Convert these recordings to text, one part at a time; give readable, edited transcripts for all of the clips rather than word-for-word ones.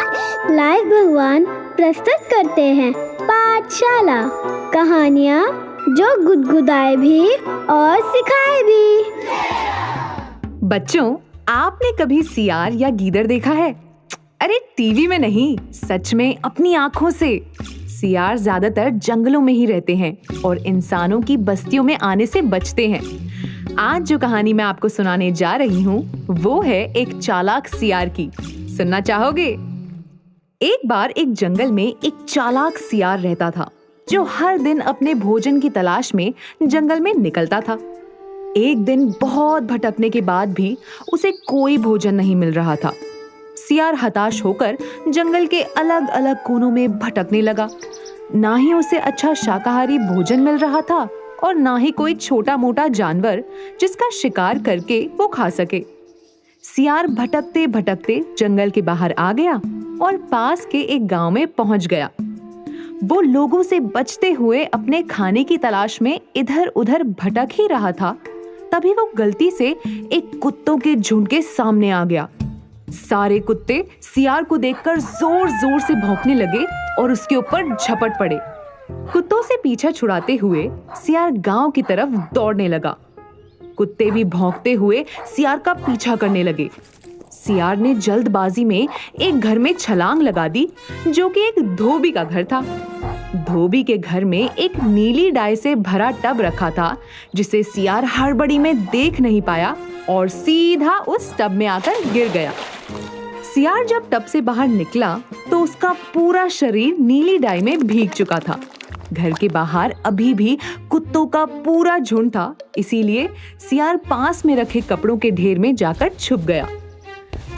Live भगवान प्रस्तुत करते हैं पाठशाला, कहानियाँ जो गुदगुदाए भी और सिखाए भी। बच्चों, आपने कभी सियार या गीदड़ देखा है? अरे टीवी में नहीं, सच में अपनी आंखों से। सियार ज्यादातर जंगलों में ही रहते हैं और इंसानों की बस्तियों में आने से बचते हैं। आज जो कहानी मैं आपको सुनाने जा रही हूँ वो है एक चालाक सियार की। सुनना चाहोगे? एक बार एक जंगल में एक चालाक सियार रहता था जो हर दिन अपने भोजन की तलाश में जंगल में निकलता था। एक दिन बहुत भटकने के बाद भी उसे कोई भोजन नहीं मिल रहा था। सियार हताश होकर जंगल के अलग अलग कोनों में भटकने लगा। ना ही उसे अच्छा शाकाहारी भोजन मिल रहा था और ना ही कोई छोटा मोटा जानवर जिसका शिकार करके वो खा सके। सियार भटकते भटकते जंगल के बाहर आ गया और पास के एक गांव में पहुंच गया। वो लोगों से बचते हुए अपने खाने की तलाश में इधर उधर भटक ही रहा था, तभी वो गलती से एक कुत्तों के झुंड के सामने आ गया। सारे कुत्ते सियार को देखकर जोर जोर से भौंकने लगे और उसके ऊपर झपट पड़े। कुत्तों से पीछा छुड़ाते हुए सियार गांव की तरफ दौड़ने लगा। कुत्ते भी भौंकते हुए सियार का पीछा करने लगे। सियार ने जल्दबाजी में एक घर में छलांग लगा दी जो कि एक धोबी का घर था। धोबी के घर में एक नीली डाई से भरा टब रखा था जिसे सियार हड़बड़ी में देख नहीं पाया और सीधा उस टब में आकर गिर गया। सियार जब टब से बाहर निकला तो उसका पूरा शरीर नीली डाई में भीग चुका था। घर के बाहर अभी भी कुत्तों का पूरा झुंड था, इसीलिए सियार पास में रखे कपड़ों के ढेर में जाकर छुप गया।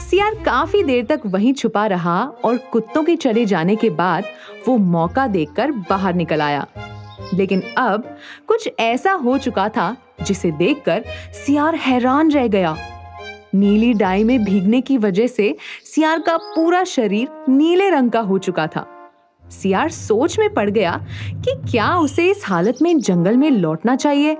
सियार काफी देर तक वहीं छुपा रहा और कुत्तों के चले जाने के बाद वो मौका देखकर बाहर निकल आया। लेकिन अब कुछ ऐसा हो चुका था जिसे देखकर सियार हैरान रह गया। नीली डाई में भीगने की वजह से सियार का पूरा शरीर नीले रंग का हो चुका था। सियार सोच में पड़ गया कि क्या उसे इस हालत में जंगल में लौटना चाहिए,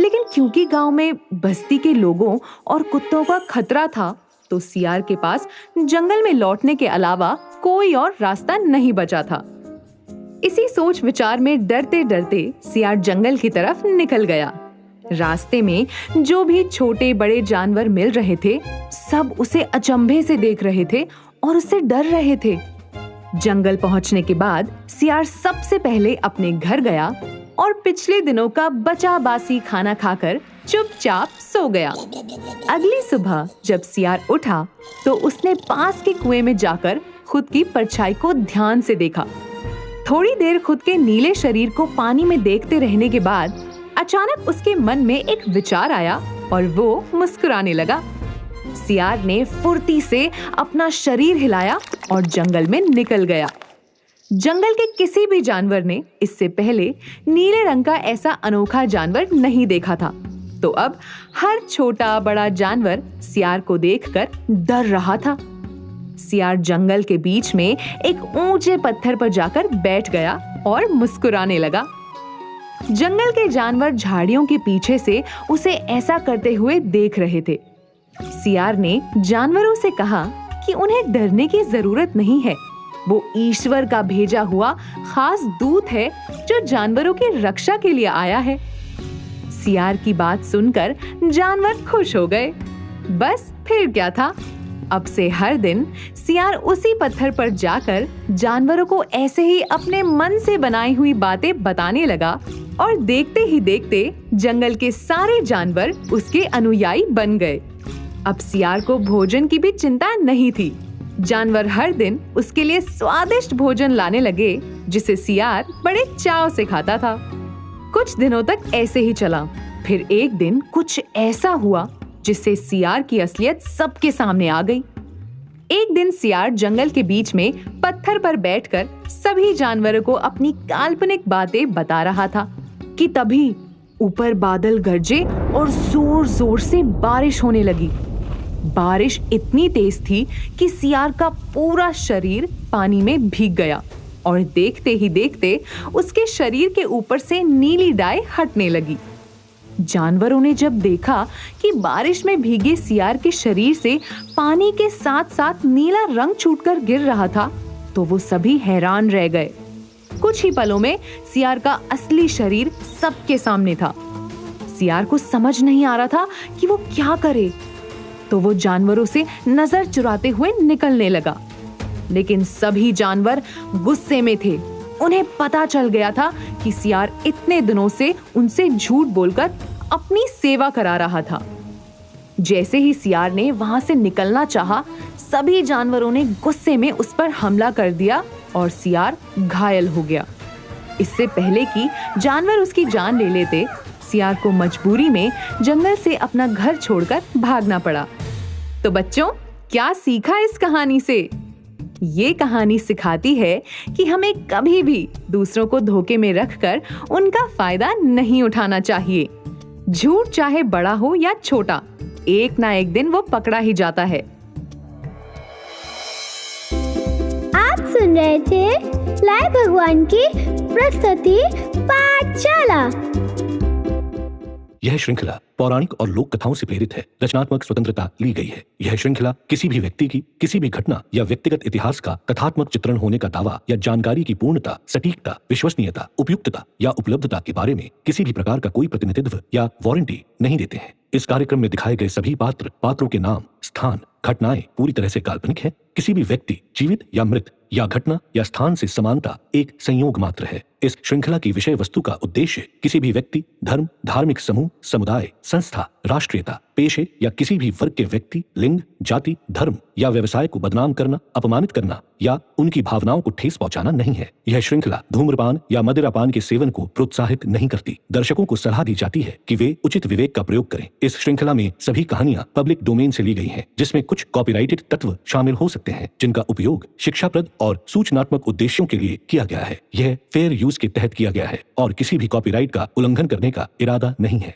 लेकिन क्योंकि गांव में बस्ती के लोगों और कुत्तों का खतरा था तो सियार के पास जंगल में लौटने के अलावा कोई और रास्ता नहीं बचा था। इसी सोच विचार में डरते डरते सियार जंगल की तरफ निकल गया। रास्ते में जो भी छोटे बड़े जानवर मिल रहे थे सब उसे अचंभे से देख रहे थे और उससे डर रहे थे। जंगल पहुंचने के बाद सियार सबसे पहले अपने घर गया और पिछले दिनों का बचा बासी खाना खाकर चुपचाप सो गया। अगली सुबह जब सियार उठा तो उसने पास के कुएं में जाकर खुद की परछाई को ध्यान से देखा। थोड़ी देर खुद के नीले शरीर को पानी में देखते रहने के बाद अचानक उसके मन में एक विचार आया और वो मुस्कुराने लगा। सियार ने फुर्ती से अपना शरीर हिलाया और जंगल में निकल गया। जंगल के किसी भी जानवर ने इससे पहले नीले रंग का ऐसा अनोखा जानवर नहीं देखा था, तो अब हर छोटा बड़ा जानवर सियार को देखकर डर रहा था। सियार जंगल के बीच में एक ऊंचे पत्थर पर जाकर बैठ गया और मुस्कुराने लगा। जंगल के जानवर झाड़ियों के पीछे से उसे ऐसा करते हुए देख रहे थे। सियार ने जानवरों से कहा कि उन्हें डरने की जरूरत नहीं है, वो ईश्वर का भेजा हुआ खास दूत है जो जानवरों की रक्षा के लिए आया है। सियार की बात सुनकर जानवर खुश हो गए। बस फिर क्या था, अब से हर दिन सियार उसी पत्थर पर जाकर जानवरों को ऐसे ही अपने मन से बनाई हुई बातें बताने लगा और देखते ही देखते जंगल के सारे जानवर उसके अनुयायी बन गए। अब सियार को भोजन की भी चिंता नहीं थी। जानवर हर दिन उसके लिए स्वादिष्ट भोजन लाने लगे जिसे सियार बड़े चाव से खाता था। कुछ दिनों तक ऐसे ही चला। फिर एक दिन कुछ ऐसा हुआ जिससे सियार की असलियत सबके सामने आ गई। एक दिन सियार जंगल के बीच में पत्थर पर बैठकर सभी जानवरों को अपनी काल्पनिक बातें बता रहा था कि तभी ऊपर बादल गरजे और जोर जोर से बारिश होने लगी। बारिश इतनी तेज थी कि सियार का पूरा शरीर पानी में भीग गया और देखते ही देखते उसके शरीर के ऊपर से नीली डाई हटने लगी। जानवरों ने जब देखा कि बारिश में भीगे सियार के शरीर से पानी के साथ साथ नीला रंग छूटकर गिर रहा था, तो वो सभी हैरान रह गए। कुछ ही पलों में सियार का असली शरीर सबके सामने था। सियार को समझ नहीं आ रहा था कि वो क्या करे, तो वो जानवरों से नजर चुराते हुए निकलने लगा। लेकिन सभी जानवर गुस्से में थे। उन्हें पता चल गया था कि सियार इतने दिनों से उनसे झूठ बोलकर अपनी सेवा करा रहा था। जैसे ही सियार ने वहां से निकलना चाहा, सभी जानवरों ने गुस्से में उस पर हमला कर दिया और सियार घायल हो गया। इससे पहले कि जानवर उसकी जान ले लेते, सियार को मजबूरी में जंगल से अपना घर छोड़कर भागना पड़ा। तो बच्चों, क्या सीखा इस कहानी से? ये कहानी सिखाती है कि हमें कभी भी दूसरों को धोखे में रखकर उनका फायदा नहीं उठाना चाहिए। झूठ चाहे बड़ा हो या छोटा, एक ना एक दिन वो पकड़ा ही जाता है। आप सुन रहे थे लाइव भगवान की प्रस्तुति पाठशाला। यह श्रृंखला पौराणिक और लोक कथाओं से प्रेरित है। रचनात्मक स्वतंत्रता ली गई है। यह श्रृंखला किसी भी व्यक्ति की, किसी भी घटना या व्यक्तिगत इतिहास का तथात्मक चित्रण होने का दावा या जानकारी की पूर्णता, सटीकता, विश्वसनीयता, उपयुक्तता या उपलब्धता के बारे में किसी भी प्रकार का कोई प्रतिनिधित्व या वारंटी नहीं देते हैं। इस कार्यक्रम में दिखाए गए सभी पात्रों के नाम, स्थान, घटनाएं पूरी तरह से काल्पनिक है। किसी भी व्यक्ति, जीवित या मृत, या घटना या स्थान से समानता एक संयोग मात्र है। इस श्रृंखला की विषय वस्तु का उद्देश्य किसी भी व्यक्ति, धर्म, धार्मिक समूह, समुदाय, संस्था, राष्ट्रीयता, पेशे या किसी भी वर्ग के व्यक्ति, लिंग, जाति, धर्म या व्यवसाय को बदनाम करना, अपमानित करना या उनकी भावनाओं को ठेस पहुंचाना नहीं है। यह श्रृंखला धूम्रपान या मदिरापान के सेवन को प्रोत्साहित नहीं करती। दर्शकों को सलाह दी जाती है कि वे उचित विवेक का प्रयोग करें। इस श्रृंखला में सभी कहानियां पब्लिक डोमेन से ली गई हैं, जिसमें कुछ कॉपीराइटेड तत्व शामिल हो सकते हैं, जिनका उपयोग शिक्षाप्रद और सूचनात्मक उद्देश्यों के लिए किया गया है। यह फेयर यूज के तहत किया गया है और किसी भी कॉपीराइट का उल्लंघन करने का इरादा नहीं है।